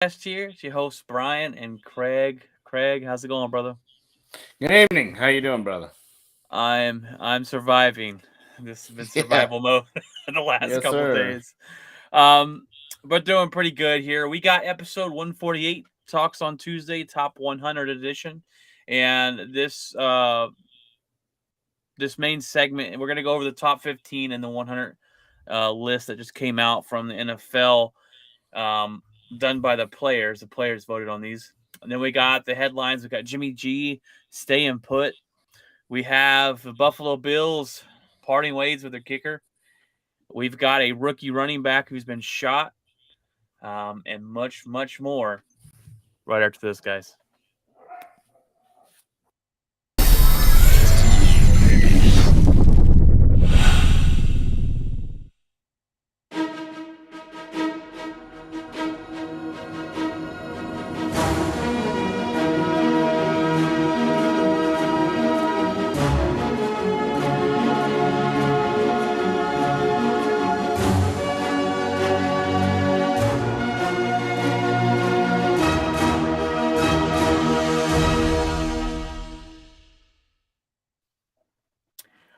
Here. It's your hosts Brian and Craig. Craig, how's it going, brother? Good evening. How you doing, brother? I'm surviving. This has been Yeah. survival mode the last Yes, couple sir. days. Um, but doing pretty good here. We got episode 148 talks on Tuesday, top 100 edition, and this main segment, we're gonna go over the top 15 and the 100 list that just came out from the NFL. Um, Done by the players. The players voted on these. And then we got the headlines. We got Jimmy G staying put. We have the Buffalo Bills parting ways with their kicker. We've got a rookie running back who's been shot, and much, much more right after this, guys.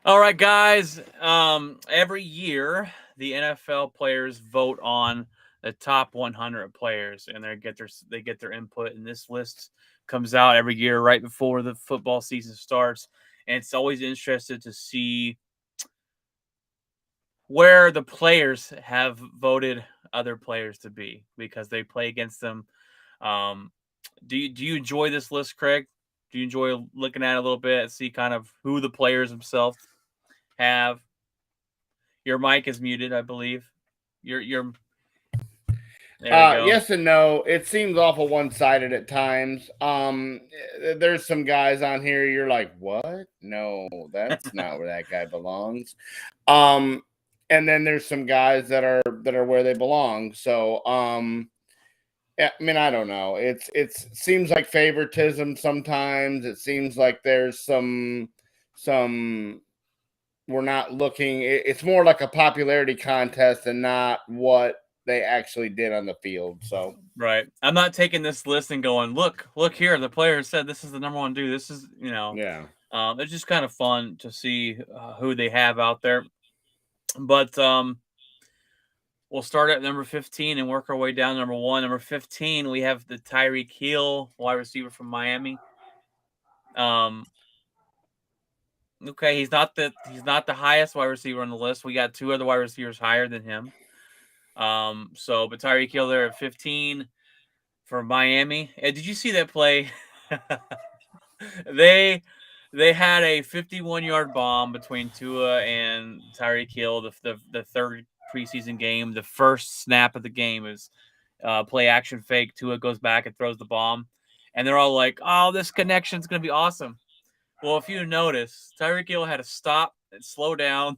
All right, guys. Every year, the NFL players vote on the top 100 players, and they get their input. And this list comes out every year right before the football season starts, and it's always interesting to see where the players have voted other players to be because they play against them. Um, do you enjoy this list, Craig? Do you enjoy looking at it a little bit and see kind of who the players themselves have? Your mic is muted, I believe. You're there we go. Yes and no. It seems awful one-sided at times. There's some guys on here you're like, what? No, that's not where that guy belongs. Um, and then there's some guys that are where they belong. So, yeah, I mean, I don't know. It seems like favoritism sometimes. It seems like there's some we're not looking. It's more like a popularity contest and not what they actually did on the field. So Right. I'm not taking this list and going, look here. The player said this is the number one dude. This is, yeah, it's just kind of fun to see who they have out there. But we'll start at number 15 and work our way down to number one. Number 15, we have the Tyreek Hill, wide receiver from Miami. Um, okay, he's not the highest wide receiver on the list. We got two other wide receivers higher than him. But Tyreek Hill there at 15 for Miami. Did you see that play? they they had a 51-yard bomb between Tua and Tyreek Hill, the third preseason game. The first snap of the game is play action fake. Tua goes back and throws the bomb, and they're all like, "Oh, this connection's gonna be awesome." Well, if you notice, Tyreek Hill had to stop and slow down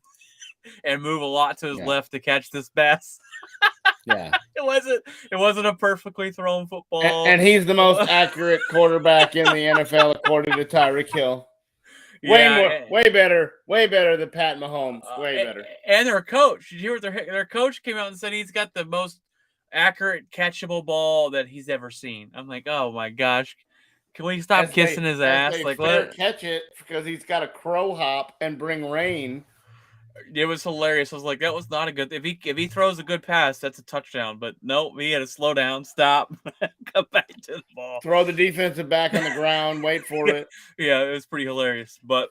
and move a lot to his yeah, left to catch this pass. yeah. It wasn't a perfectly thrown And, football. and he's the most accurate quarterback in the NFL according to Tyreek Hill. Way Yeah, more, way better than Pat Mahomes. Way better. and their coach. Did you hear what their coach came out and said he's got the most accurate catchable ball that he's ever seen? I'm like, oh my gosh, can we stop kissing his As ass? they Like, fair what? catch it because he's got a crow hop and bring rain. It was hilarious. I was like, that was not a good. If he throws a good pass, that's a touchdown. But no, he had to slow down, stop, come back to the ball. Throw the defensive back on the ground, wait for it. Yeah, it was pretty hilarious. But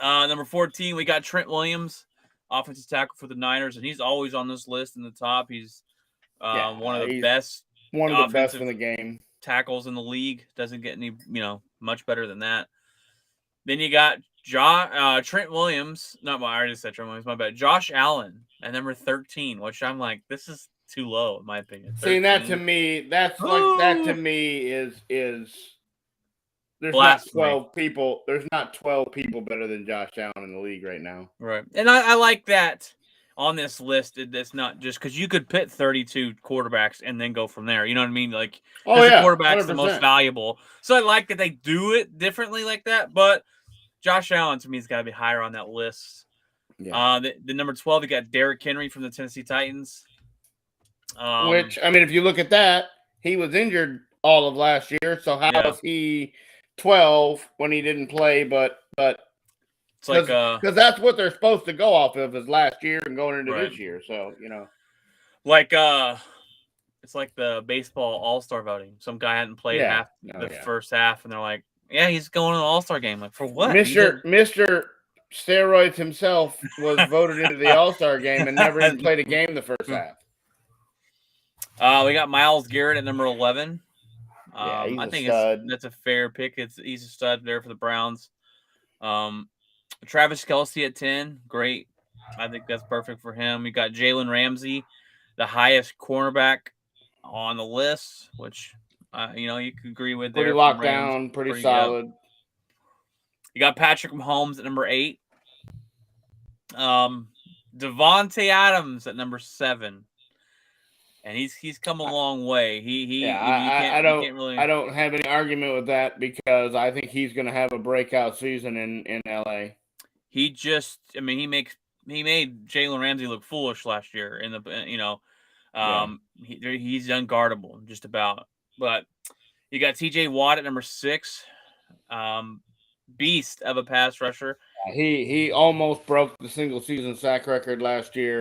number 14, we got Trent Williams, offensive tackle for the Niners, and he's always on this list in the top. He's one of the He's best one of the best offensive in the game. tackles in the league. Doesn't get any, much better than that. Then you got Trent Williams. Not my I already said Trent Williams. My bad. Josh Allen at number 13, which I'm like, this is too low in my opinion. Seeing that to 13. me, that's like that to me is there's not Blasphemy. 12 people. There's not 12 people better than Josh Allen in the league right now. Right. And I like that on this list. It's not just because you could pit 32 quarterbacks and then go from there. You know what I mean? Like, Oh because the yeah, quarterback's the 100%. most valuable. So I like that they do it differently like that. But Josh Allen, to me, has got to be higher on that list. Yeah. The number 12, you got Derrick Henry from the Tennessee Titans. Which, I mean, if you look at that, he was injured all of last year. So how Yeah. is he 12 when he didn't play? But It's like because that's what they're supposed to go off of is last year and going into right. this year. So Like it's like the baseball all-star voting. Some guy hadn't played half the first half, and they're like, "Yeah, he's going to the all-star game." Like, for what? Mister Steroids himself was voted into the all-star game and never even played a game the first half. We got Myles Garrett at number 11. Yeah, he's I a think stud. that's a fair pick. He's a stud there for the Browns. Travis Kelce at 10, great. I think that's perfect for him. We got Jalen Ramsey, the highest cornerback on the list, which you can agree with. Pretty there locked down, pretty solid. Yep. You got Patrick Mahomes at number 8. Devontae Adams at number 7. And he's come a long way. I don't have any argument with that because I think he's going to have a breakout season in LA. He made Jalen Ramsey look foolish last year in the he's unguardable just about. But you got TJ Watt at number 6. Beast of a pass rusher. He almost broke the single season sack record last year.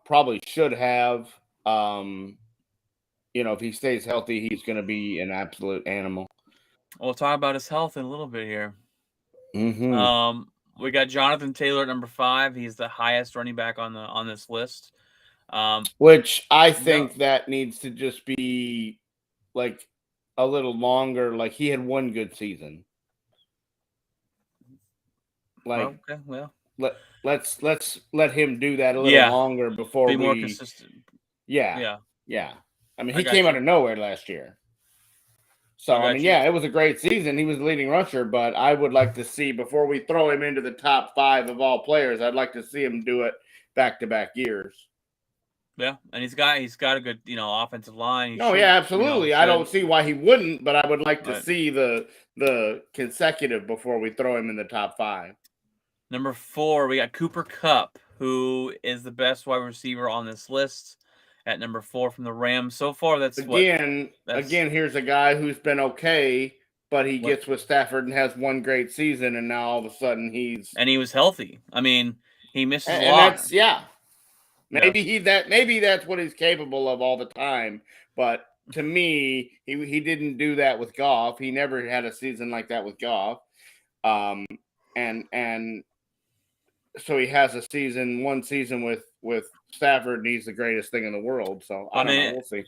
Probably should have. If he stays healthy, he's going to be an absolute animal. We'll talk about his health in a little bit here. Mm-hmm. We got Jonathan Taylor at number 5. He's the highest running back on this list. Which I think that needs to just be like a little longer. Like he had one good season. Like, let's let him do that a little longer before be more consistent. Yeah. I mean, he came out of nowhere last year. So, it was a great season. He was the leading rusher, but I would like to see, before we throw him into the top 5 of all players, I'd like to see him do it back-to-back years. Yeah, and he's got a good, offensive line. Absolutely. I don't see why he wouldn't, but I would like to see the consecutive before we throw him in the top 5. Number 4, we got Cooper Kupp, who is the best wide receiver on this list. At number 4 from the Rams. So far, again, here's a guy who's been okay, but he gets with Stafford and has one great season, and now all of a sudden he was healthy. I mean, he misses a lot. Maybe that's what he's capable of all the time. But to me, he didn't do that with Goff. He never had a season like that with Goff. And so he has one season with Stafford, and he's the greatest thing in the world. So I don't know. We'll see.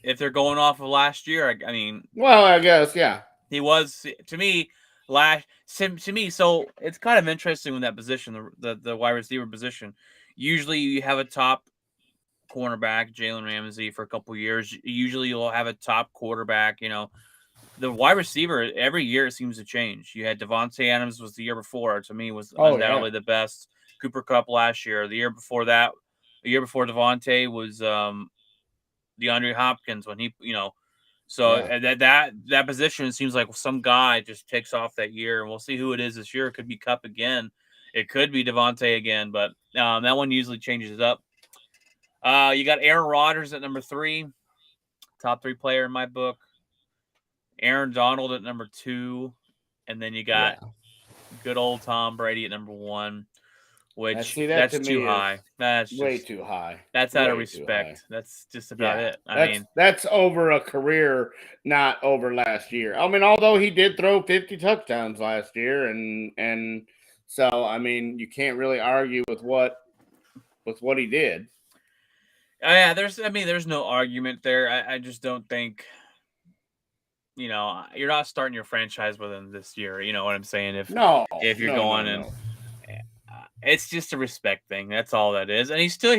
If they're going off of last year, well, I guess he was to me. So it's kind of interesting in that position, the wide receiver position. Usually, you have a top cornerback, Jalen Ramsey, for a couple of years. Usually, you'll have a top quarterback. The wide receiver every year seems to change. You had Devontae Adams was the year before. To me, was undoubtedly the best. Cooper Kupp last year. The year before Devontae was DeAndre Hopkins when he, that position seems like some guy just takes off that year, and we'll see who it is this year. It could be Kupp again. It could be Devontae again, but that one usually changes it up. You got Aaron Rodgers at number 3, top 3 player in my book. Aaron Donald at number 2, and then you got good old Tom Brady at number 1, which that's too high. That's way too high. That's out of respect. That's just about it. That's over a career, not over last year. I mean, although he did throw 50 touchdowns last year, and so you can't really argue with what he did. There's no argument there. I just don't think. You're not starting your franchise with him this year. You know what I'm saying? If you're going it's just a respect thing. That's all that is. And he's still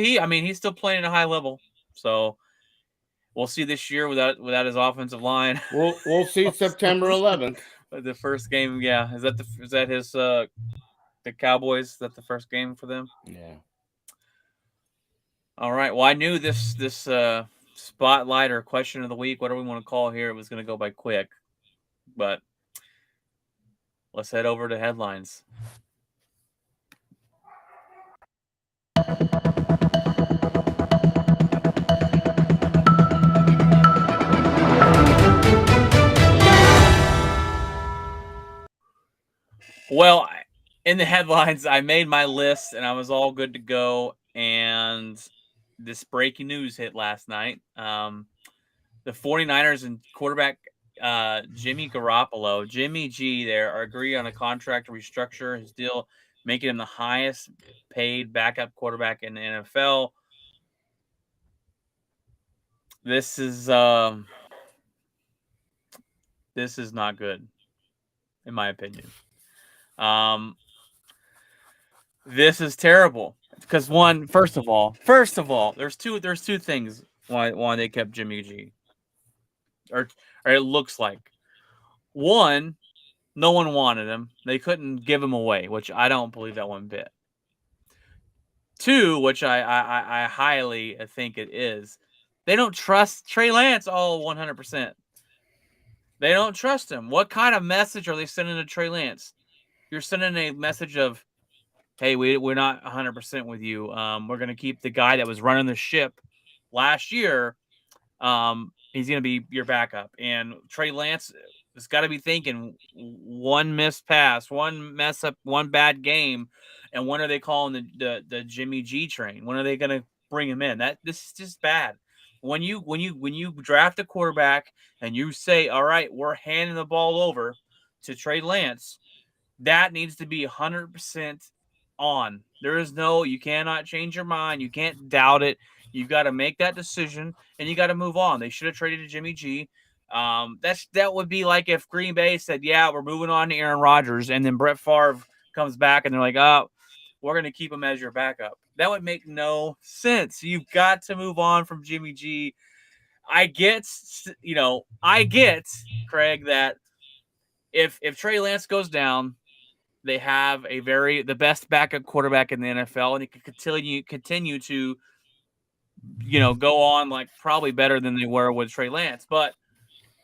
playing at a high level. So we'll see this year without his offensive line. We'll see September 11th. The first game, yeah. Is that his the Cowboys? Is that the first game for them? Yeah. All right. Well, I knew this spotlight or question of the week, whatever we want to call here, it was going to go by quick. But let's head over to headlines. Well, in the headlines, I made my list and I was all good to go. And this breaking news hit last night. The 49ers and quarterback Jimmy Garoppolo, Jimmy G, there are agreed on a contract to restructure his deal, making him the highest paid backup quarterback in the NFL. This is not good, in my opinion. This is terrible because first of all, there's two things why they kept Jimmy G, or it looks like. One, no one wanted him; they couldn't give him away, which I don't believe that one bit. Two, which I highly think it is, they don't trust Trey Lance all 100%. They don't trust him. What kind of message are they sending to Trey Lance? You're sending a message of, hey, we're not 100% with you. We're going to keep the guy that was running the ship last year. He's going to be your backup. And Trey Lance has got to be thinking one missed pass, one mess up, one bad game. And when are they calling the Jimmy G train? When are they going to bring him in? This is just bad. When you draft a quarterback and you say, all right, we're handing the ball over to Trey Lance, that needs to be 100% on. You cannot change your mind. You can't doubt it. You've got to make that decision and you got to move on. They should have traded to Jimmy G. That would be like if Green Bay said, yeah, we're moving on to Aaron Rodgers, and then Brett Favre comes back and they're like, oh, we're going to keep him as your backup. That would make no sense. You've got to move on from Jimmy G. I get, Craig, that if Trey Lance goes down, they have the best backup quarterback in the NFL, and he can continue to, go on like probably better than they were with Trey Lance. But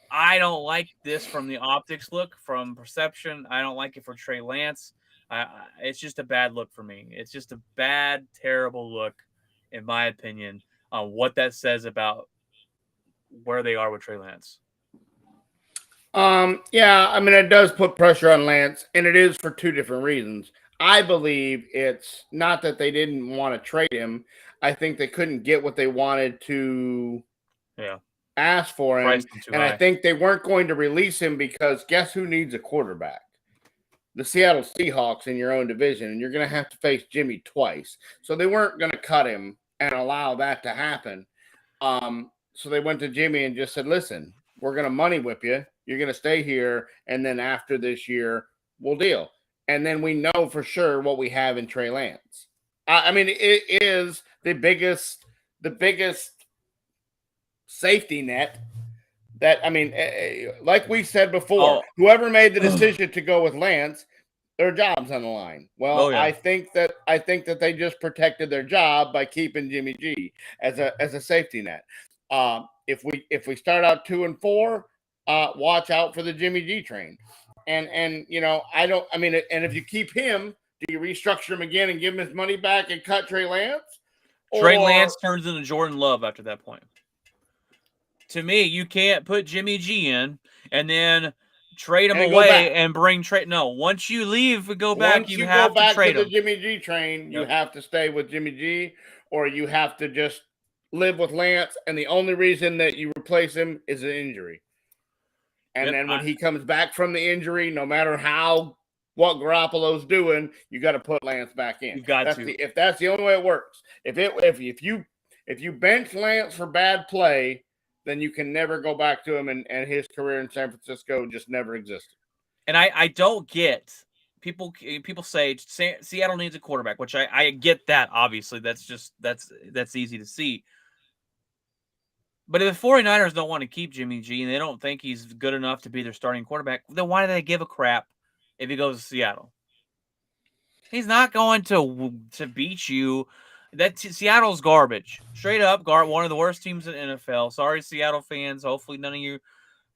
I don't like this from the optics look, from perception. I don't like it for Trey Lance. It's just a bad look for me. It's just a bad, terrible look, in my opinion, on what that says about where they are with Trey Lance. Yeah, I mean, it does put pressure on Lance, and it is for two different reasons. I believe it's not that they didn't want to trade him. I think they couldn't get what they wanted to ask for him. And I think they weren't going to release him because guess who needs a quarterback? The Seattle Seahawks in your own division, and you're going to have to face Jimmy twice. So they weren't going to cut him and allow that to happen. So they went to Jimmy and just said, listen, we're going to money whip you. You're going to stay here, and then after this year, we'll deal. And then we know for sure what we have in Trey Lance. I mean, it is the biggest safety net that, I mean, like we said before, whoever made the decision to go with Lance, their job's on the line. Well, I think that they just protected their job by keeping Jimmy G as a safety net. If we start out 2-4, watch out for the Jimmy G train. And and if you keep him, do you restructure him again and give him his money back and cut Trey Lance? Trey Lance turns into Jordan Love after that point. To me, you can't put Jimmy G in and then trade him away and bring Trey. No, once you leave and go back, you have to trade him. The Jimmy G train, you have to stay with Jimmy G, or you have to just live with Lance, and the only reason that you replace him is an injury. And then when he comes back from the injury, no matter what Garoppolo's doing, you got to put Lance back in. If that's the only way it works. If you bench Lance for bad play, then you can never go back to him, and his career in San Francisco just never existed. And I don't get people say Seattle needs a quarterback, which I get that. Obviously, that's easy to see. But if the 49ers don't want to keep Jimmy G and they don't think he's good enough to be their starting quarterback, then why do they give a crap if he goes to Seattle? He's not going to beat you. Seattle's garbage. Straight up, one of the worst teams in the NFL. Sorry, Seattle fans. Hopefully none of you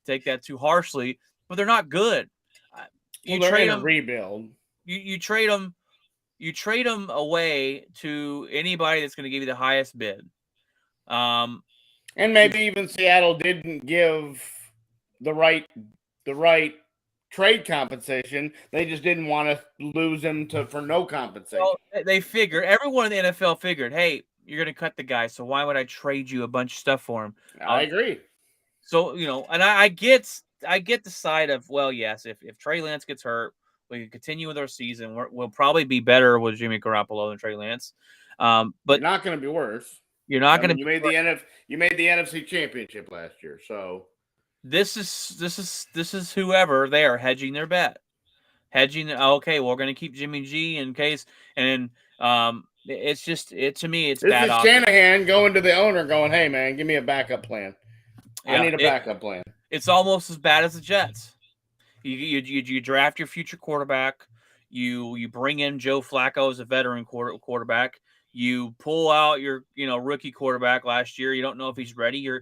take that too harshly. But they're not good. You trade them, rebuild. You trade them. You trade them away to anybody that's going to give you the highest bid. And maybe even Seattle didn't give the right trade compensation. They just didn't want to lose him for no compensation. Well, they figured, everyone in the NFL figured, hey, you're going to cut the guy, so why would I trade you a bunch of stuff for him? I agree. So, and I get the side of, well, yes, if Trey Lance gets hurt, we can continue with our season. We'll probably be better with Jimmy Garoppolo than Trey Lance. But you're not going to be worse. You're not going to. You made the NFC Championship last year, so this is whoever they are hedging their bet. Okay, we're going to keep Jimmy G in case, and it's just to me it's bad. This is Shanahan going to the owner, going, "Hey man, give me a backup plan. I need a backup plan." It's almost as bad as the Jets. You draft your future quarterback. You bring in Joe Flacco as a veteran quarterback. You pull out your rookie quarterback last year. You don't know if he's ready. You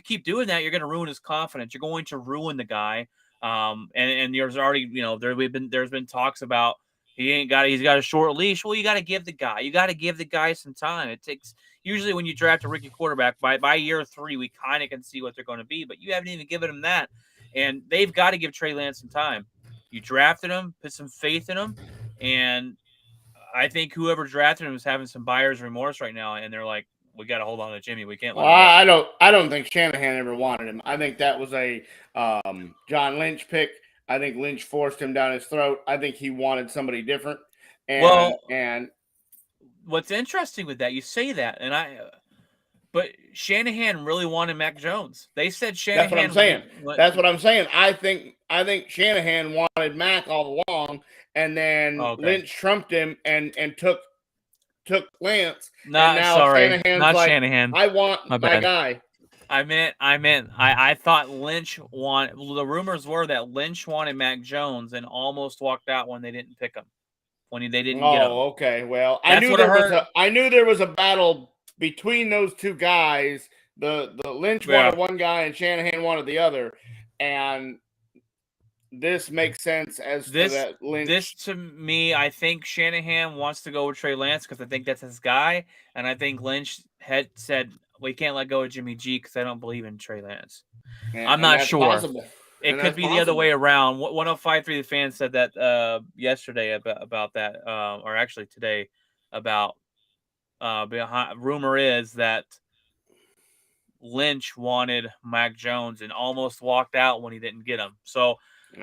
keep doing that, you're going to ruin his confidence. You're going to ruin the guy. And there's already there's been talks about he's got a short leash. Well, you got to give the guy some time. It takes usually when you draft a rookie quarterback by year 3, we kind of can see what they're going to be, but you haven't even given him that. And they've got to give Trey Lance some time. You drafted him, put some faith in him, and I think whoever drafted him is having some buyer's remorse right now, and they're like, "We got to hold on to Jimmy. We can't let him go." I don't think Shanahan ever wanted him. I think that was a John Lynch pick. I think Lynch forced him down his throat. I think he wanted somebody different. And what's interesting with that, you say that, but Shanahan really wanted Mac Jones. They said Shanahan. That's what I'm saying. That's what I'm saying. I think Shanahan wanted Mac all along, and then Lynch trumped him and took Lance. Not Shanahan. I want my guy. I thought Lynch wanted. The rumors were that Lynch wanted Mac Jones and almost walked out when they didn't pick him. When they didn't get him. Oh, okay. Well, I knew there was a battle between those two guys. The Lynch wanted one guy and Shanahan wanted the other, and this makes sense to that Lynch. This to me, I think Shanahan wants to go with Trey Lance because I think that's his guy, and I think Lynch had said we can't let go of Jimmy G because I don't believe in Trey Lance. I'm not sure. Possible. It could be the other way around. 105.3 The Fan said that yesterday about that, or actually today about rumor is that Lynch wanted Mac Jones and almost walked out when he didn't get him. So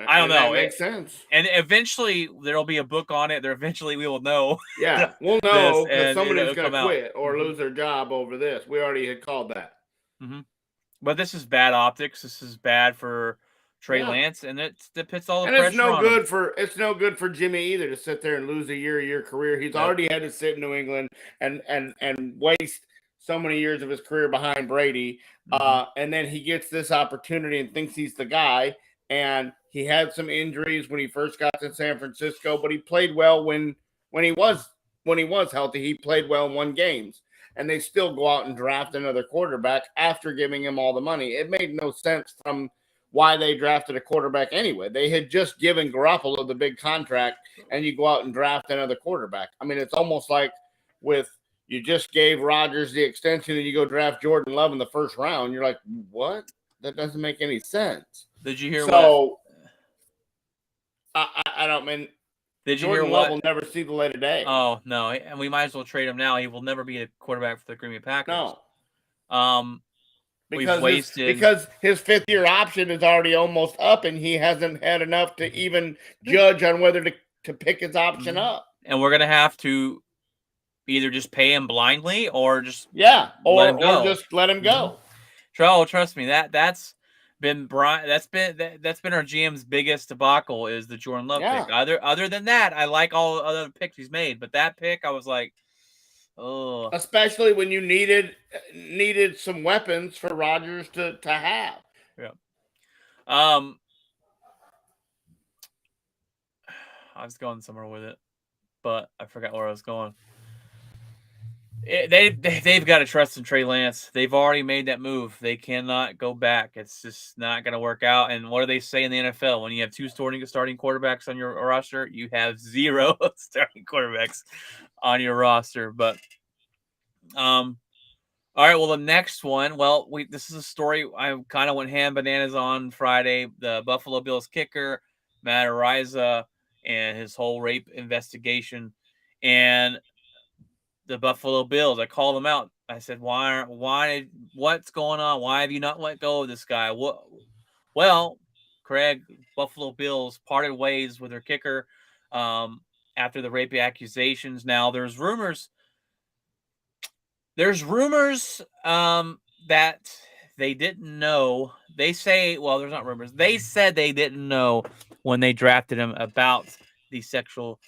I don't know. That makes sense. And eventually there'll be a book on it. Eventually we will know. Yeah, we'll know because somebody's going to quit or lose their job over this. We already had called that. Mm-hmm. But this is bad optics. This is bad for Trey Lance, and it puts all the pressure on him. It's no good for Jimmy either to sit there and lose a year career. He's already had to sit in New England and waste so many years of his career behind Brady. And then he gets this opportunity and thinks he's the guy. And he had some injuries when he first got to San Francisco, but he played well when he was healthy. He played well and won games. And they still go out and draft another quarterback after giving him all the money. It made no sense from why they drafted a quarterback anyway. They had just given Garoppolo the big contract, and you go out and draft another quarterback. I mean, it's almost like you just gave Rodgers the extension and you go draft Jordan Love in the first round. You're like, what? That doesn't make any sense. Did you hear I don't mean – Did you Jordan hear Love will never see the light of day. Oh, no. And we might as well trade him now. He will never be a quarterback for the Green Bay Packers. No. Because his fifth-year option is already almost up, and he hasn't had enough to even judge on whether to pick his option up. And we're going to have to either just pay him blindly or just or just let him go. Trust me, that's been our GM's biggest debacle is the Jordan Love pick. Other than that, I like all the other picks he's made, but that pick I was like, oh. Especially when you needed some weapons for Rodgers to have. Yeah. I was going somewhere with it, but I forgot where I was going. They've got to trust in Trey Lance. They've already made that move. They cannot go back. It's just not going to work out. And what do they say in the NFL? When you have 2 starting quarterbacks on your roster, you have 0 starting quarterbacks on your roster. But all right. Well, the next one. Well, this is a story I kind of went ham bananas on Friday. The Buffalo Bills kicker Matt Ariza and his whole rape investigation, and the Buffalo Bills. I called them out. I said, what's going on? Why have you not let go of this guy? Well, Craig, Buffalo Bills parted ways with their kicker after the rape accusations. Now there's rumors. That they didn't know. They say, well, there's not rumors. They said they didn't know when they drafted him about the sexual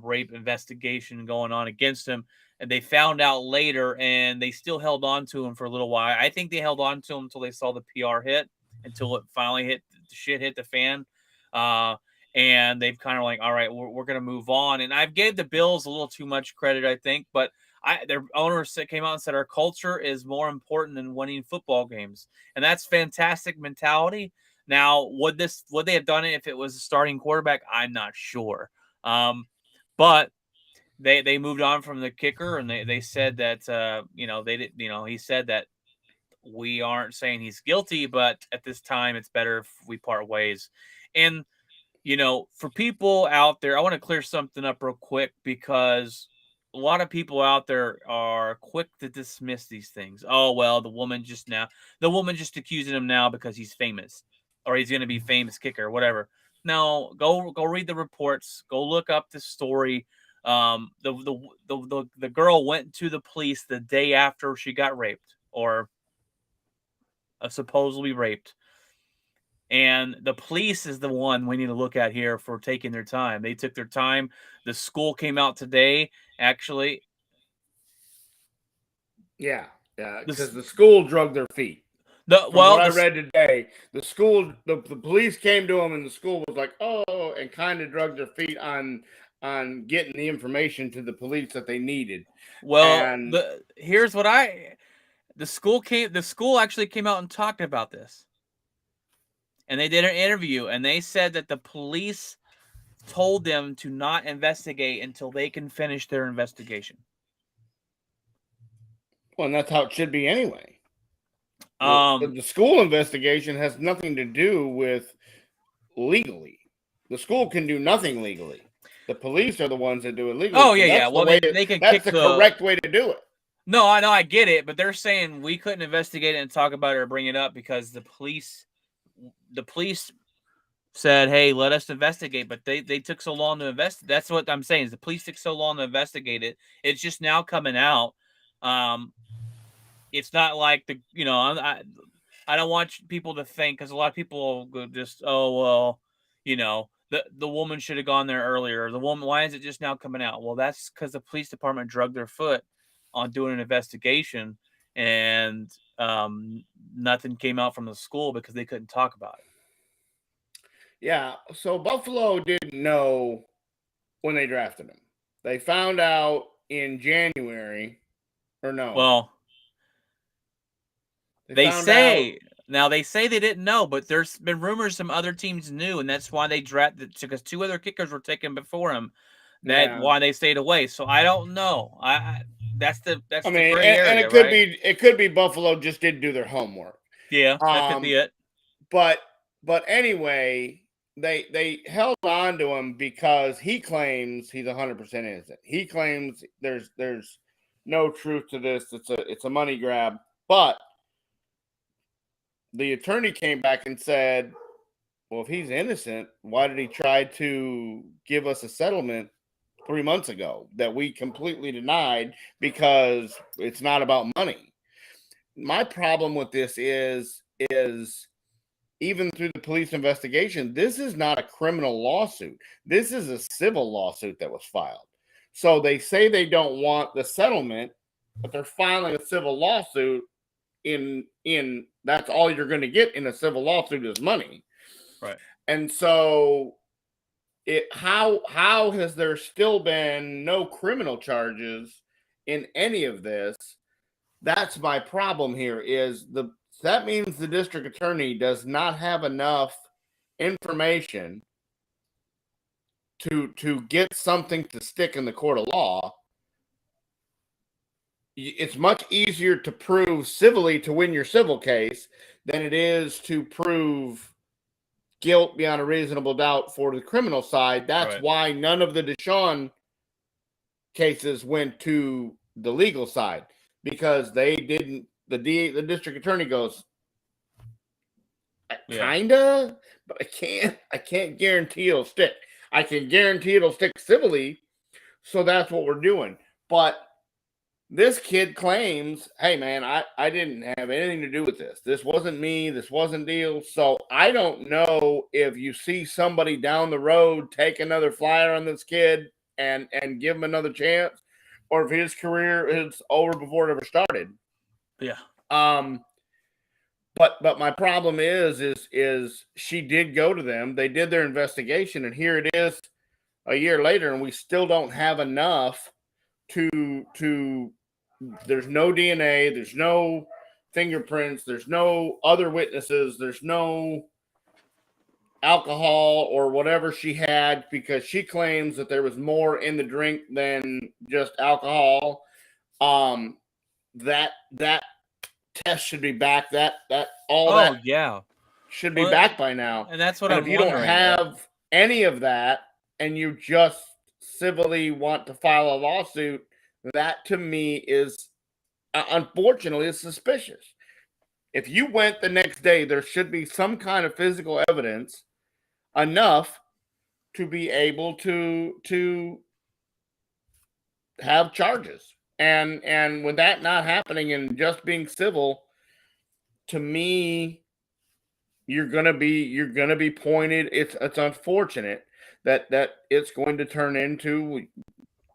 rape investigation going on against him. And they found out later, and they still held on to him for a little while. I think they held on to him until they saw the PR hit, until it finally hit the fan. And they've kind of like, all right, we're going to move on. And I've gave the Bills a little too much credit, I think, but their owners came out and said our culture is more important than winning football games, and that's fantastic mentality. Now, would they have done it if it was a starting quarterback? I'm not sure, but they moved on from the kicker, and they said that they did, he said that we aren't saying he's guilty, but at this time it's better if we part ways. And for people out there, I want to clear something up real quick, because a lot of people out there are quick to dismiss these things. Oh, well, the woman just accusing him now because he's famous, or he's going to be famous kicker or whatever. No, go read the reports. Go look up the story. The girl went to the police the day after she got raped, or supposedly raped. And the police is the one we need to look at here for taking their time. They took their time. The school came out today, actually. Yeah, because the school drug their feet. I read today, the police came to them, and the school was like, oh, and kind of drug their feet on getting the information to the police that they needed. Well, the school actually came out and talked about this. And they did an interview, and they said that the police told them to not investigate until they can finish their investigation. Well, and that's how it should be anyway. The school investigation has nothing to do with legally. The school can do nothing legally. The police are the ones that do it legally. Oh, yeah. Well, that's the correct way to do it. No, I know, I get it, but they're saying we couldn't investigate it and talk about it or bring it up because the police said, hey, let us investigate, but they took so long to investigate. That's what I'm saying, is the police took so long to investigate it. It's just now coming out. It's not like I don't want people to think, because a lot of people go just, oh, well, the woman should have gone there earlier. The woman, why is it just now coming out? Well, that's because the police department drugged their foot on doing an investigation, and nothing came out from the school because they couldn't talk about it. Yeah, so Buffalo didn't know when they drafted him. They found out in January, or no? Well, they say they didn't know, but there's been rumors some other teams knew, and that's why they drafted, because two other kickers were taken before him. Why they stayed away. So I don't know. That's the gray area, and it could be Buffalo just didn't do their homework. Yeah, that could be it. But anyway, they held on to him because he claims he's 100% innocent. He claims there's no truth to this. It's a money grab. But the attorney came back and said, well, if he's innocent, why did he try to give us a settlement 3 months ago that we completely denied because it's not about money? My problem with this is even through the police investigation, this is not a criminal lawsuit. This is a civil lawsuit that was filed. So they say they don't want the settlement, but they're filing a civil lawsuit. In that's all you're going to get in a civil lawsuit is money. Right. And so how has there still been no criminal charges in any of this? That's my problem here, is that means the district attorney does not have enough information to get something to stick in the court of law. It's much easier to prove civilly to win your civil case than it is to prove guilt beyond a reasonable doubt for the criminal side. That's why none of the Deshaun cases went to the legal side, because they didn't. The district attorney goes, kinda, but I can't guarantee it'll stick. I can guarantee it'll stick civilly, so that's what we're doing. But this kid claims, hey man, I didn't have anything to do with this. This wasn't me. This wasn't deal. So I don't know if you see somebody down the road take another flyer on this kid and give him another chance, or if his career is over before it ever started. Yeah. But my problem is she did go to them. They did their investigation, and here it is a year later, and we still don't have enough to there's no DNA, there's no fingerprints, there's no other witnesses, there's no alcohol or whatever she had, because she claims that there was more in the drink than just alcohol. That test should be back. That should be back by now. And that's what if you don't have any of that, and you just civilly want to file a lawsuit, that to me is unfortunately is suspicious. If you went the next day, there should be some kind of physical evidence enough to be able to have charges. And with that not happening and just being civil, to me, you're gonna be pointed. It's unfortunate that it's going to turn into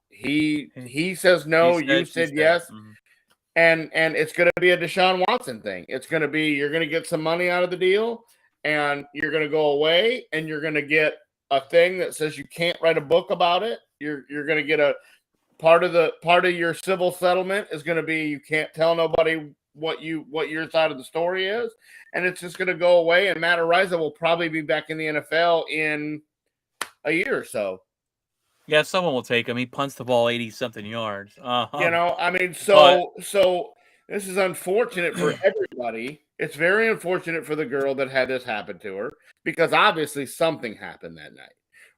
he says no, you said yes. Mm-hmm. And it's going to be a Deshaun Watson thing. It's going to be, you're going to get some money out of the deal, and you're going to go away, and you're going to get a thing that says you can't write a book about it. You're going to get a part of your civil settlement is going to be you can't tell nobody what your side of the story is, and it's just going to go away. And Matt Araiza will probably be back in the NFL in a year or so. Yeah, someone will take him. He punts the ball 80-something yards. I mean, so this is unfortunate for everybody. It's very unfortunate for the girl that had this happen to her, because obviously something happened that night.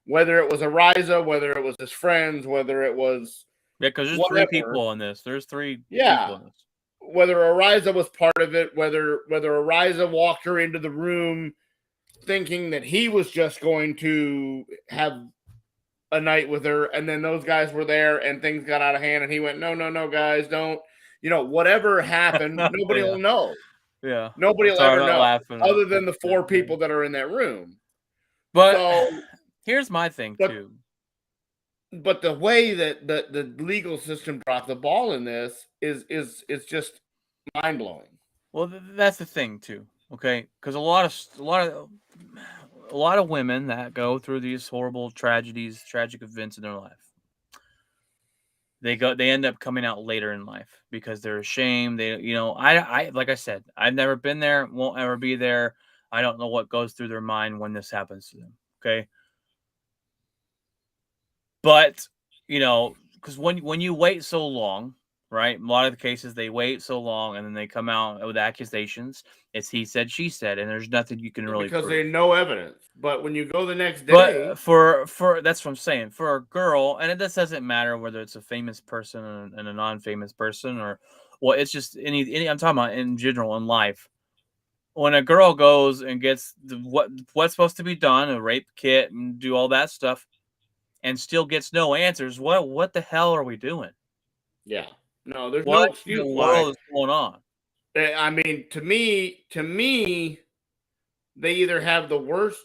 Whether it was Araiza, whether it was his friends, whether it was because there's three people in this. There's three people in this. Whether Araiza was part of it, whether Araiza walked her into the room thinking that he was just going to have a night with her, and then those guys were there and things got out of hand, and he went, no, guys, don't, whatever happened, nobody will know. Yeah. Nobody will ever know, other than the four people that are in that room. But here's my thing, too. But the way that the legal system dropped the ball in this is just mind-blowing. Well, that's the thing, too, okay? Because a lot of women that go through these horrible tragic events in their life, they end up coming out later in life because they're ashamed. I like I said, I've never been there, won't ever be there. I don't know what goes through their mind when this happens to them. Okay. But, because when you wait so long, right? A lot of the cases, they wait so long and then they come out with accusations. It's he said, she said, and there's nothing you can really because prove. there's no evidence. But when you go the next day, but for that's what I'm saying. For a girl, and this doesn't matter whether it's a famous person and a non-famous person, or it's just any. I'm talking about in general in life. When a girl goes and gets what's supposed to be done, a rape kit, and do all that stuff, and still gets no answers, what the hell are we doing? Yeah. No, there's no excuse. What the world is going on? I mean, to me, they either have the worst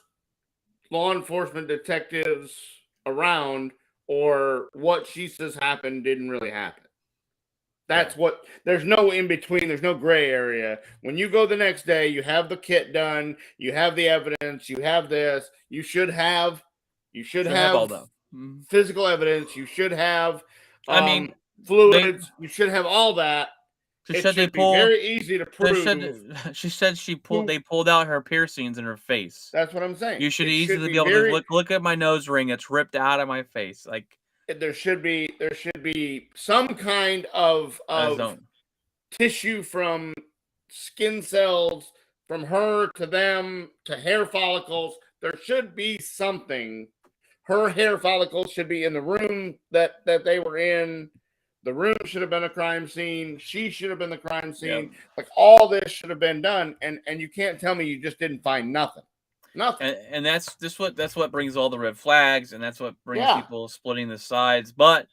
law enforcement detectives around, or what she says happened didn't really happen. That's what. There's no in between. There's no gray area. When you go the next day, you have the kit done. You have the evidence. You have this. You should have all that. Physical evidence. You should have. Fluids. You should have all that. She said they pulled. Very easy to prove. She said they pulled out her piercings in her face. That's what I'm saying. You should easily be able to look at my nose ring. It's ripped out of my face. Like there should be some kind of tissue from skin cells from her to them to hair follicles. there should be something. Her hair follicles should be in the room that they were in. The room should have been a crime scene. She should have been the crime scene. Yep. Like all this should have been done, and you can't tell me you just didn't find nothing. Nothing. And that's what brings all the red flags, and that's what brings people splitting the sides. But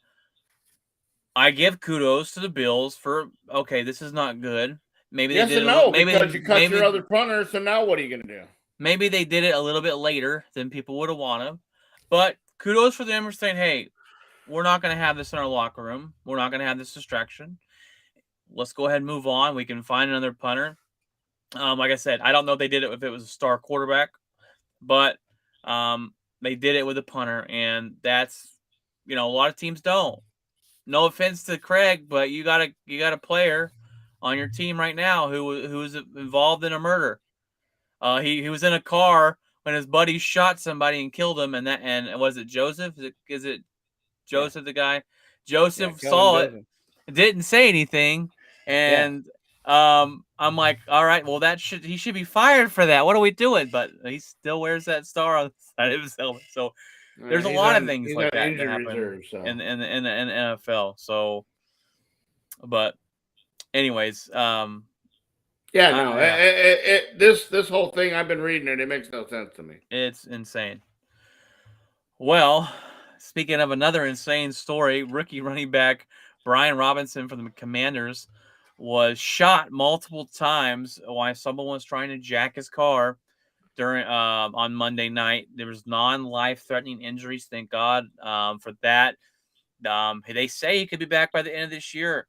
I give kudos to the Bills for this is not good. Maybe yes they did and no, maybe because you cut maybe, your other punter, so now what are you going to do? Maybe they did it a little bit later than people would have wanted. But kudos for them for saying, hey, we're not going to have this in our locker room. We're not going to have this distraction. Let's go ahead and move on. We can find another punter. Like I said, I don't know if they did it if it was a star quarterback, but they did it with a punter, and that's a lot of teams don't. No offense to Craig, but you got a player on your team right now who is involved in a murder. He was in a car when his buddy shot somebody and killed him, and was it Joseph? Is it Joseph, the guy? Joseph saw it, didn't say anything, and I'm like, all right, well he should be fired for that. What are we doing? But he still wears that star on the side of his helmet. So there's a lot of things like that that happen in the NFL. So, but anyways, this whole thing, I've been reading it. It makes no sense to me. It's insane. Well, speaking of another insane story, rookie running back Brian Robinson from the Commanders was shot multiple times while someone was trying to jack his car during on Monday night. There was non-life-threatening injuries, thank God for that. They say he could be back by the end of this year.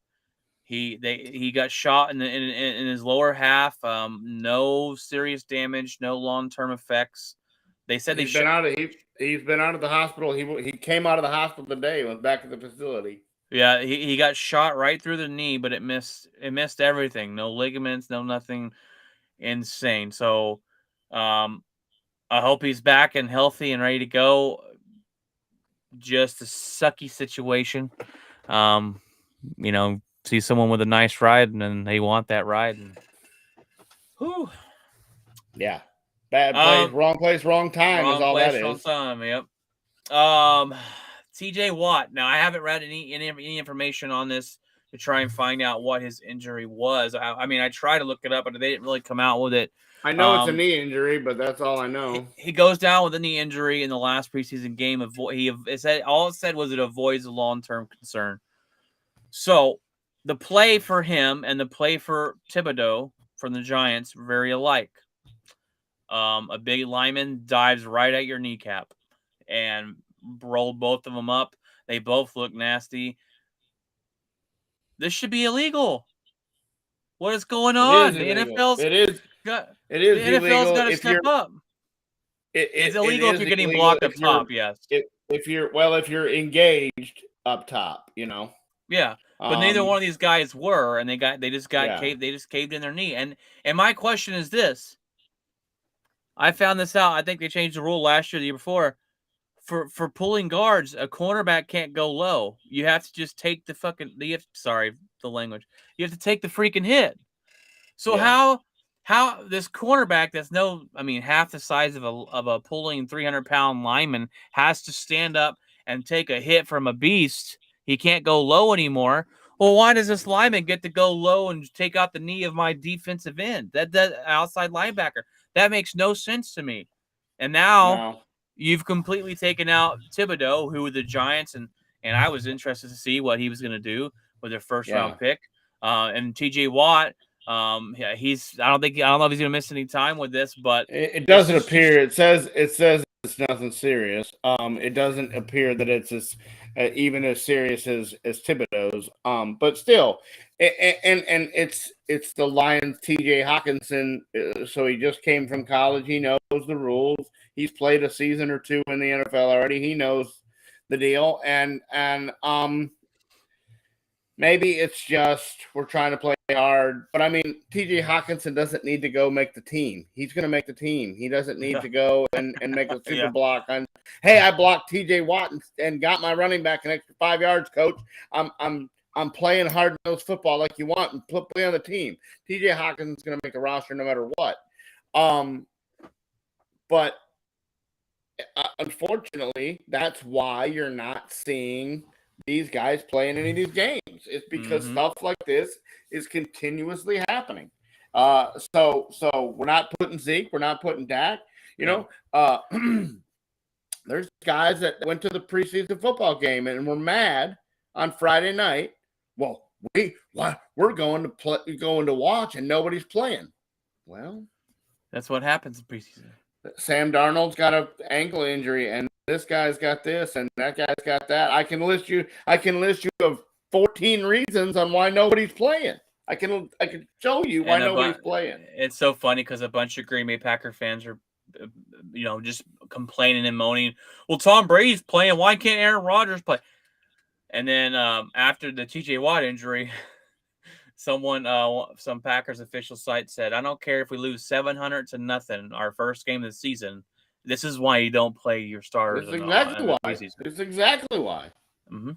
He got shot in his lower half. No serious damage, no long-term effects. They said he's been out of the hospital. He came out of the hospital today and went back to the facility. Yeah, he got shot right through the knee, but it missed everything. No ligaments, no nothing. Insane. So I hope he's back and healthy and ready to go. Just a sucky situation. See someone with a nice ride and then they want that ride. And, whew. Yeah. Bad place, wrong time is all that is. Wrong time, yep. TJ Watt. Now, I haven't read any information on this to try and find out what his injury was. I mean, I tried to look it up, but they didn't really come out with it. I know it's a knee injury, but that's all I know. He goes down with a knee injury in the last preseason game. All it said was it avoids a long-term concern. So the play for him and the play for Thibodeau from the Giants were very alike. A big lineman dives right at your kneecap and rolled both of them up. They both look nasty. This should be illegal. What is going on? The NFL's NFL's got to step up. It's illegal if you're getting blocked up top. Yes. If you're engaged up top, Yeah, but neither one of these guys were, and they just caved in their knee. And my question is this: I found this out. I think they changed the rule last year, the year before. For pulling guards, a cornerback can't go low. You have to just take sorry, the language. You have to take the freaking hit. So how this cornerback that's half the size of a pulling 300-pound lineman has to stand up and take a hit from a beast? He can't go low anymore. Well, why does this lineman get to go low and take out the knee of my defensive end? That outside linebacker. That makes no sense to me. And now you've completely taken out Thibodeau, who the Giants and I was interested to see what he was going to do with their first round pick. And TJ Watt, I don't know if he's going to miss any time with this, but it doesn't appear. It says it's nothing serious. It doesn't appear that it's even as serious as Thibodeau's. But still, and it's the Lions' T.J. Hawkinson. So he just came from college. He knows the rules. He's played a season or two in the NFL already. He knows the deal. And maybe it's just we're trying to play hard. But, T.J. Hawkinson doesn't need to go make the team. He's going to make the team. He doesn't need to go and make a super block. Hey, I blocked T.J. Watt and got my running back an extra 5 yards, coach. I'm playing hard-nosed football like you want and play on the team. T.J. Hawkinson's going to make the roster no matter what. But unfortunately, that's why you're not seeing these guys playing any of these games. It's because stuff like this is continuously happening. So we're not putting Zeke, we're not putting Dak. There's guys that went to the preseason football game and were mad on Friday night. Well, we're going to watch and nobody's playing. Well, that's what happens in preseason. Sam Darnold's got an ankle injury, and this guy's got this, and that guy's got that. I can list you of 14 reasons on why nobody's playing. I can show you why nobody's playing. It's so funny because a bunch of Green Bay Packer fans are, just complaining and moaning. Well, Tom Brady's playing. Why can't Aaron Rodgers play? And then after the T.J. Watt injury, some Packers official site said, "I don't care if we lose 700-0 our first game of the season. This is why you don't play your starters." That's exactly why. It's exactly why. Mm-hmm.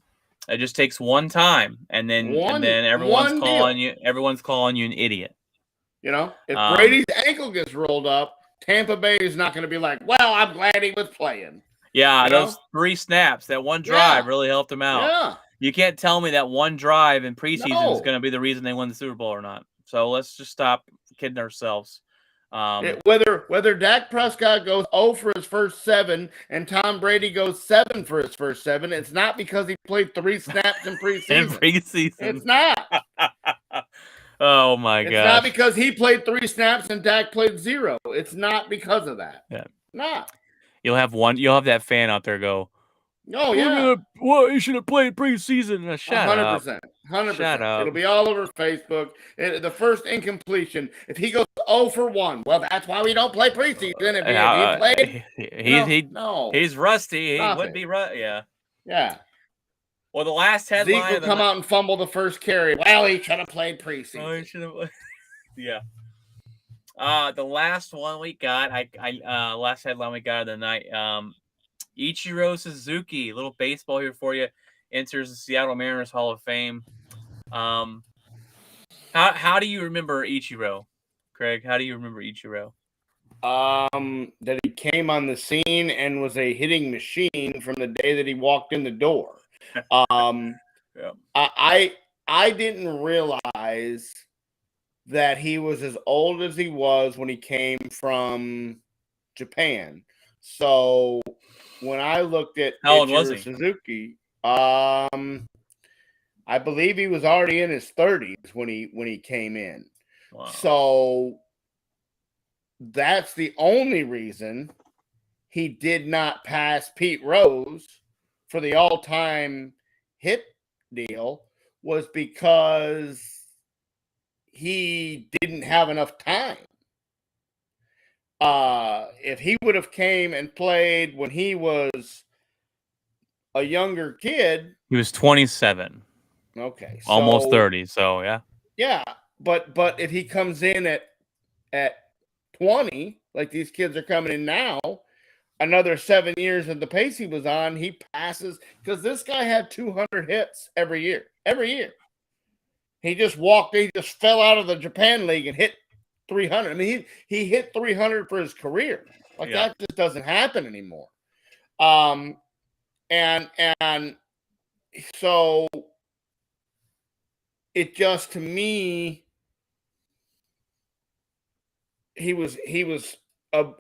It just takes one time, and then everyone's calling you an idiot. If Brady's ankle gets rolled up, Tampa Bay is not going to be like, "Well, I'm glad he was playing." Yeah, those 3 snaps, that one drive really helped him out. Yeah. You can't tell me that one drive in preseason is going to be the reason they won the Super Bowl or not. So let's just stop kidding ourselves. Whether Dak Prescott goes 0 for his first 7 and Tom Brady goes 7 for his first 7, it's not because he played 3 snaps in preseason. It's not. Oh my god! It's not because he played 3 snaps and Dak played 0. It's not because of that. Yeah. Not. You'll have that fan out there go, "Oh yeah, you should have played preseason." Shut 100%, 100%. Shut up. It'll be all over Facebook. The first incompletion, if he goes 0 for 1, well, that's why we don't play preseason. If he played, he's rusty. He would be rusty. Yeah. Well, the last headline, Zeke will come out and fumble the first carry. Well, he should have played preseason. Oh, he should have. Yeah. The last one we got, last headline we got of the night. Ichiro Suzuki, little baseball here for you, enters the Seattle Mariners Hall of Fame. How do you remember Ichiro, Craig? How do you remember Ichiro? That he came on the scene and was a hitting machine from the day that he walked in the door. Yeah. I didn't realize that he was as old as he was when he came from Japan. So when I looked at Ichiro Suzuki, I believe he was already in his 30s when he came in. Wow. So that's the only reason he did not pass Pete Rose for the all-time hit deal, was because he didn't have enough time. If he would have came and played when he was a younger kid, he was 27. Okay, so, almost 30. So yeah. But if he comes in at 20, like these kids are coming in now, another 7 years at the pace he was on, he passes, because this guy had 200 hits every year. He just fell out of the Japan League and hit 300. I mean, he hit 300 for his career. That just doesn't happen anymore. And so it just, to me, he was an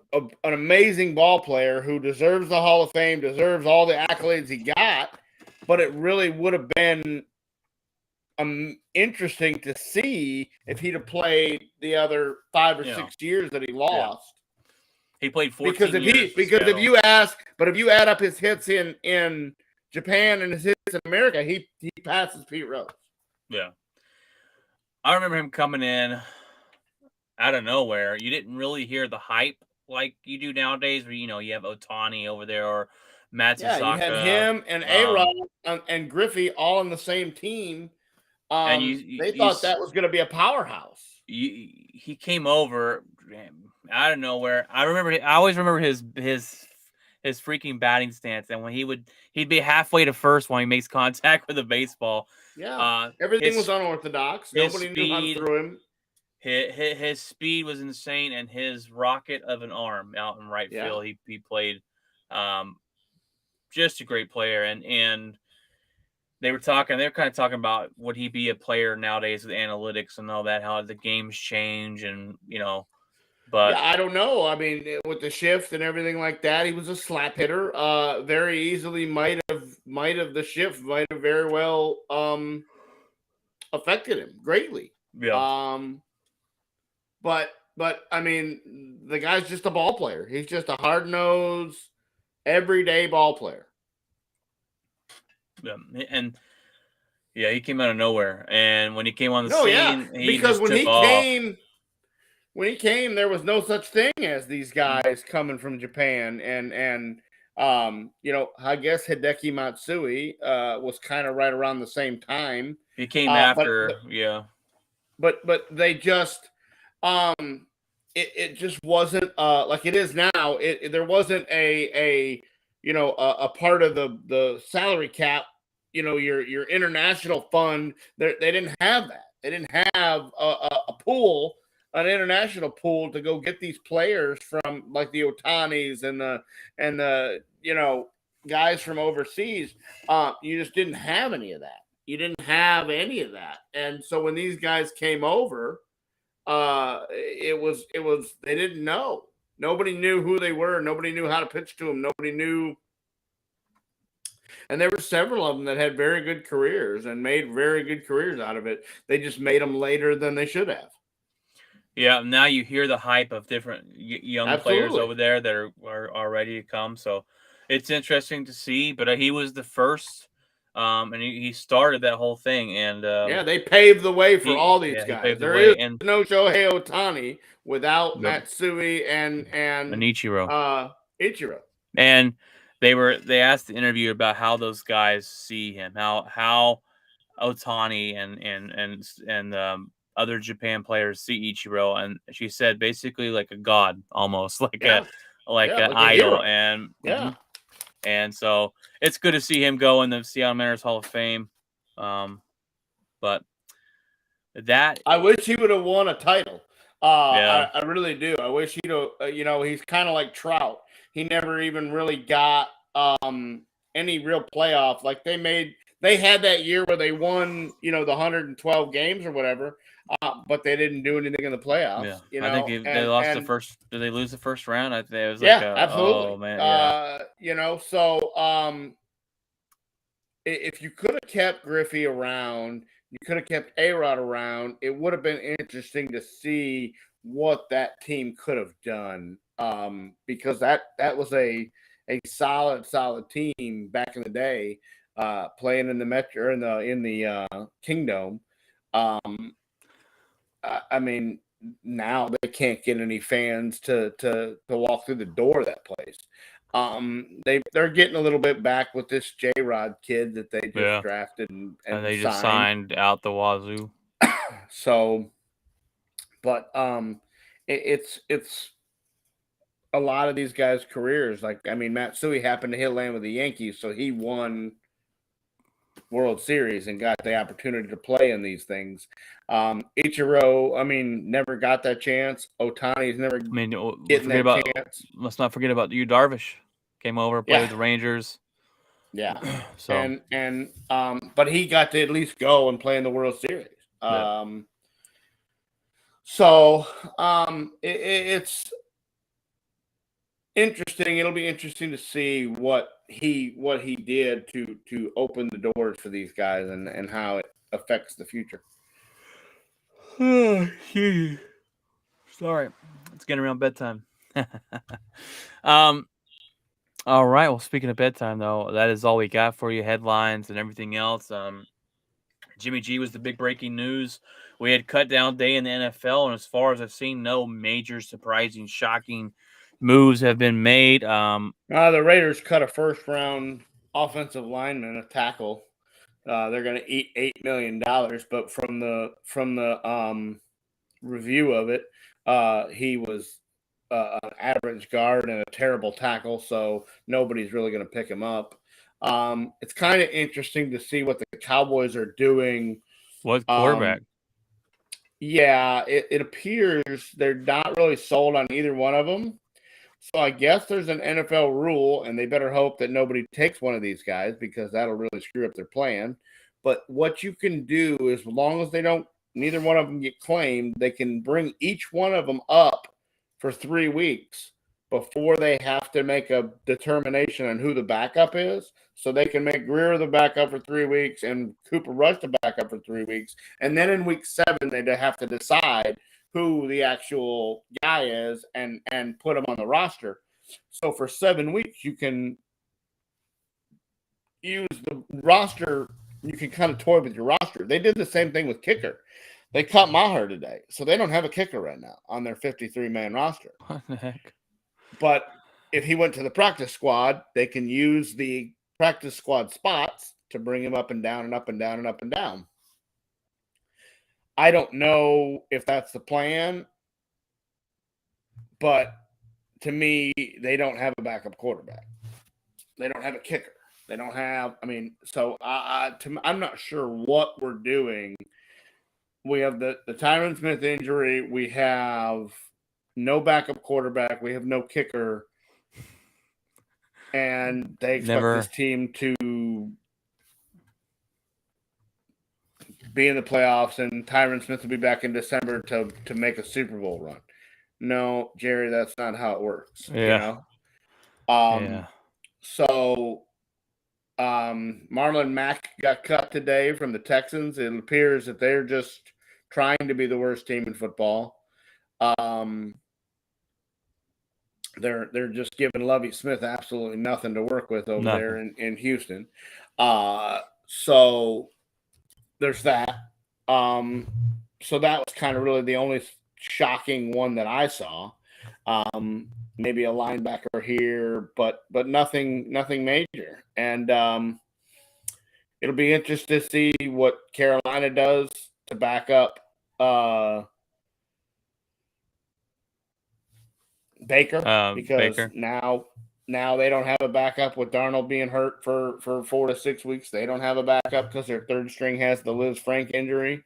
amazing ball player who deserves the Hall of Fame, deserves all the accolades he got, but it really would have been interesting to see if he'd have played the other 5 or 6 years that he lost. He played 14 years. If you add up his hits in Japan and his hits in America, he passes Pete Rose. Yeah. I remember him coming in out of nowhere. You didn't really hear the hype like you do nowadays, where you have Ohtani over there or Matsusaka. Yeah, you had him and A-Rod and Griffey all on the same team. And they thought that was going to be a powerhouse. He came over out of nowhere. I always remember his freaking batting stance, and when he'd be halfway to first when he makes contact with the baseball. Yeah, everything was unorthodox. Nobody knew how to throw him. His speed was insane, and his rocket of an arm out in right field. He played Just a great player, and they were kind of talking about would he be a player nowadays with analytics and all that, how the games change, and but Yeah, I don't know. I mean, with the shift and everything like that, he was a slap hitter. Very easily might have the shift might have very well affected him greatly. yeah, Um, but I mean, the guy's just a ball player. He's just a hard nosed, everyday ball player. yeah, and yeah, he came out of nowhere, and when he came on the No, yeah, scene, he because just took off. when he came, there was no such thing as these guys coming from Japan, and I guess Hideki Matsui was kind of right around the same time, He came but after, yeah, but they just it just wasn't like it is now. There wasn't a part of the salary cap. Your international fund. They didn't have that. They didn't have a pool, an international pool to go get these players from, like the Otanis and the guys from overseas. You just didn't have any of that. You didn't have any of that, and so when these guys came over, it was they didn't know. Nobody knew who they were. Nobody knew how to pitch to them. Nobody knew, and there were several of them that had very good careers and made very good careers out of it. They just made them later than they should have. yeah. Now you hear the hype of different young players Absolutely. over there that are ready to come. So it's interesting to see. But he was the first, and he started that whole thing, and Yeah, they paved the way for all these he guys. paved the There is way, and no Shohei Ohtani without yep, Matsui and Ichiro. uh, Ichiro. And they asked the interview about how those guys see him, how Otani and other Japan players see Ichiro, and she said basically like a god, almost Yeah, like yeah, an like a idol, hero. and Yeah. and so it's good to see him go in the Seattle Mariners Hall of Fame. Um, but that, I wish he would have won a title. yeah, I really do. I wish he'd have, he's kind of like Trout. He never even really got any real playoff. Like they had that year where they won, the 112 games or whatever, but they didn't do anything in the yeah, playoffs, I think they lost the and first. Did they lose the first round? I think it was like yeah, a, oh absolutely. man, yeah, So if you could have kept Griffey around, you could have kept A-Rod around, it would have been interesting to see what that team could have done. Because that was a solid team back in the day, playing in the Metro, in the Kingdom. I mean, now they can't get any fans to walk through the door of that place. They're getting a little bit back with this J-Rod kid that they just yeah, drafted and and they just signed. signed out the wazoo. So, but it's a lot of these guys' careers. Like, I mean, Matsui happened to hit land with the Yankees, so he won World Series and got the opportunity to play in these things. Ichiro, I mean, never got that chance. Otani's never I mean, getting that chance. let's not forget about you, Darvish. Came over, played Yeah, with the Rangers. yeah, So but he got to at least go and play in the World Series. yeah, So it's interesting. It'll be interesting to see what he did to open the doors for these guys and how it affects the future. sorry, it's getting around bedtime. um. All right. Well, speaking of bedtime, though, that is all we got for you. Headlines and everything else. Jimmy G was the big breaking news. We had cut down day in the NFL, and as far as I've seen, no major surprising, shocking moves have been made. The Raiders cut a first round offensive lineman, a tackle. They're going to eat $8 million, but from the review of it, he was an average guard and a terrible tackle, so nobody's really going to pick him up. It's kind of interesting to see what the Cowboys are doing. What quarterback? Yeah, it appears they're not really sold on either one of them, So I guess there's an NFL rule, and they better hope that nobody takes one of these guys because that'll really screw up their plan. But what you can do is, as long as neither one of them get claimed, they can bring each one of them up for 3 weeks before they have to make a determination on who the backup is. So they can make Greer the backup for 3 weeks and Cooper Rush the backup for 3 weeks. And then in week 7, they have to decide who the actual guy is and put him on the roster. So for 7 weeks, you can use the roster. You can kind of toy with your roster. They did the same thing with kicker. They cut Maher today, so they don't have a kicker right now on their 53-man roster. What the heck? But if he went to the practice squad, they can use the practice squad spots to bring him up and down and up and down and up and down. I don't know if that's the plan, but to me, they don't have a backup quarterback. They don't have a kicker. They don't have, so I'm not sure what we're doing. We have the Tyron Smith injury. We have no backup quarterback. We have no kicker. And they expect this team to be in the playoffs, and Tyron Smith will be back in December to make a Super Bowl run. No, Jerry, that's not how it works. Yeah. So Marlon Mack got cut today from the Texans. It appears that they're just trying to be the worst team in football. They're just giving Lovie Smith absolutely nothing to work with over there in Houston. So there's that. So that was kind of really the only shocking one that I saw. Maybe a linebacker here, but nothing major. And it'll be interesting to see what Carolina does to back up Baker, because now they don't have a backup with Darnold being hurt for 4 to 6 weeks. They don't have a backup because their third string has the Liz Frank injury.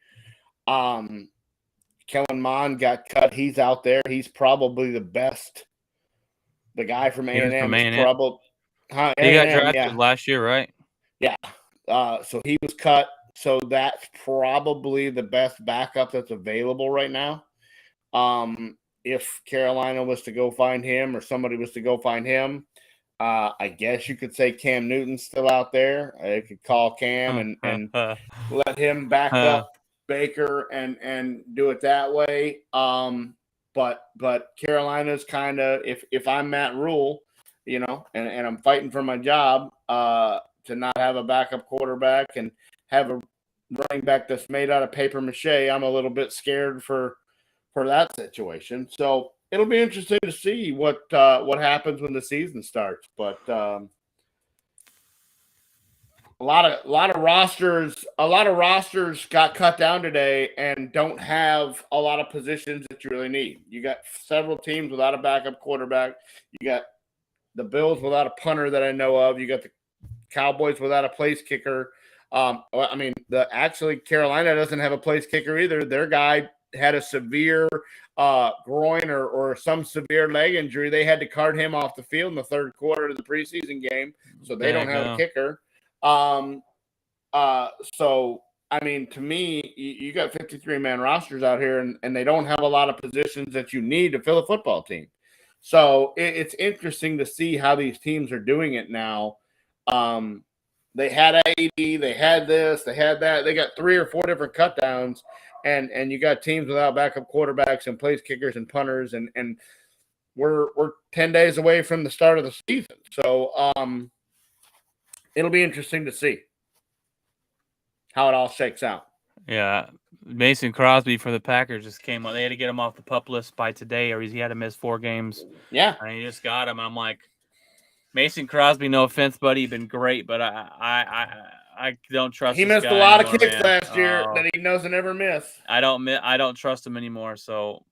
Kellen Mond got cut. He's out there. He's probably the best. The guy from A&M is probably he got drafted last year, right? Yeah. So he was cut. So that's probably the best backup that's available right now. If Carolina was to go find him, or somebody was to go find him, I guess you could say Cam Newton's still out there. I could call Cam and let him back up Baker and do it that way. But Carolina's kind of, if I'm Matt Rule, and I'm fighting for my job, to not have a backup quarterback and have a running back that's made out of paper mache, I'm a little bit scared for that situation. So it'll be interesting to see what happens when the season starts. But a lot of rosters got cut down today and don't have a lot of positions that you really need. You got several teams without a backup quarterback. You got the Bills without a punter that I know of. You got the Cowboys without a place kicker. Actually Carolina doesn't have a place kicker either. Their guy had a severe groin or some severe leg injury. They had to cart him off the field in the third quarter of the preseason game, so they don't have a kicker. So to me, you got 53-man rosters out here, and they don't have a lot of positions that you need to fill a football team. So it's interesting to see how these teams are doing it now. They had 80, they had this, they had that. They got 3 or 4 different cutdowns, and you got teams without backup quarterbacks and place kickers and punters, and we're 10 days away from the start of the season. So it'll be interesting to see how it all shakes out. Yeah. Mason Crosby for the Packers just came on. They had to get him off the PUP list by today, or he had to miss 4 games. Yeah. And he just got him. I'm like, Mason Crosby, no offense, buddy, you've been great, but I don't trust him. He missed a lot of kicks last year that he doesn't ever miss. I don't trust him anymore. So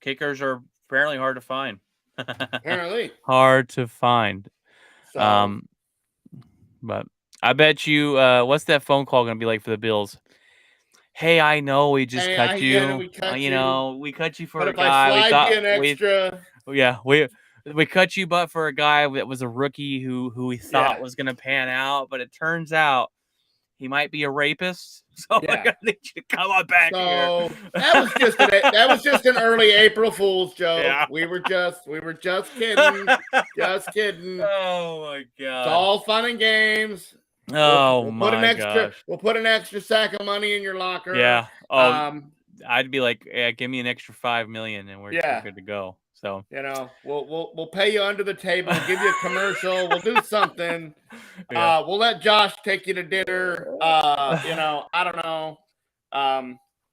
kickers are apparently hard to find. Apparently. Hard to find. So. But I bet you, what's that phone call going to be like for the Bills? Hey, I know we just cut you. We cut you for a guy. We thought you an extra. Yeah, we cut you butt for a guy that was a rookie who we thought was going to pan out, but it turns out he might be a rapist. So I gotta need you to come on back here. So that was just an early April Fool's joke. Yeah. We were just kidding. Just kidding. Oh my god. It's all fun and games. Oh we'll put an gosh. We'll put an extra sack of money in your locker. Yeah. Oh, I'd be like, yeah, give me an extra $5 million and we're good to go. So we'll pay you under the table, give you a commercial, we'll do something. Yeah. We'll let Josh take you to dinner. I don't know.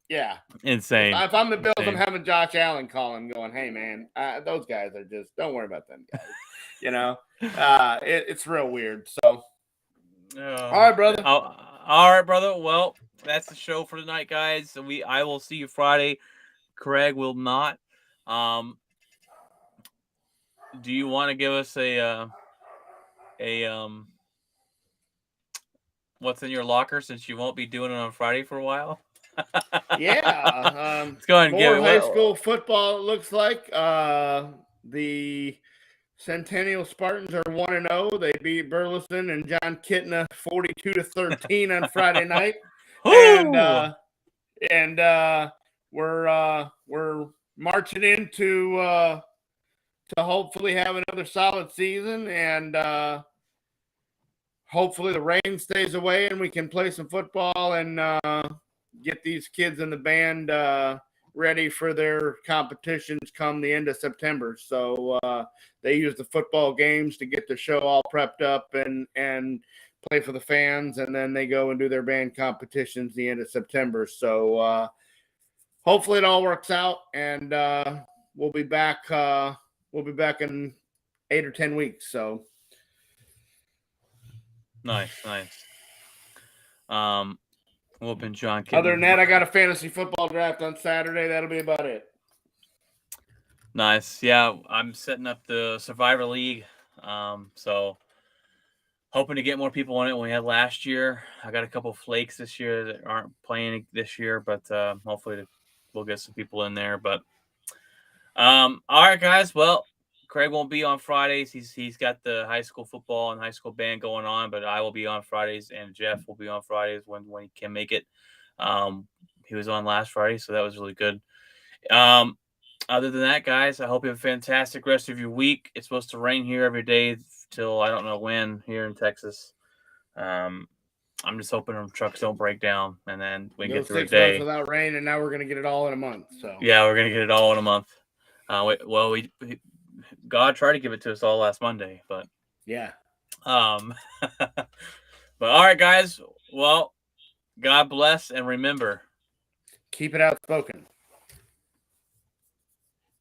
Yeah. Insane. If I'm the Bills, I'm having Josh Allen call him going, hey man, those guys are just, don't worry about them guys. It's real weird. So all right, brother. All right, brother. Well, that's the show for tonight, guys. I will see you Friday. Craig will not. Do you want to give us a what's in your locker since you won't be doing it on Friday for a while? Yeah. Let's go ahead and more high school football, it looks like. The Centennial Spartans are 1-0. They beat Burleson and John Kitna 42-13 on Friday night. And we're marching into to hopefully have another solid season, and hopefully the rain stays away and we can play some football and get these kids in the band ready for their competitions come the end of September. So they use the football games to get the show all prepped up and play for the fans, and then they go and do their band competitions the end of September. So hopefully it all works out, and we'll be back. We'll be back in 8 or 10 weeks. So nice. Whooping John Kitna. Other than that, I got a fantasy football draft on Saturday. That'll be about it. Nice. Yeah, I'm setting up the Survivor League. So hoping to get more people in it than we had last year. I got a couple flakes this year that aren't playing this year, but hopefully we'll get some people in there. But all right, guys. Well, Craig won't be on Fridays. He's got the high school football and high school band going on, but I will be on Fridays, and Jeff will be on Fridays when he can make it. He was on last Friday, so that was really good. Other than that, guys, I hope you have a fantastic rest of your week. It's supposed to rain here every day till I don't know when here in Texas. I'm just hoping our trucks don't break down, and then we can get through a day 6 months without rain, and now we're gonna get it all in a month. So yeah, we're gonna get it all in a month. God tried to give it to us all last Monday, but yeah. But all right, guys. Well, God bless, and remember, keep it outspoken.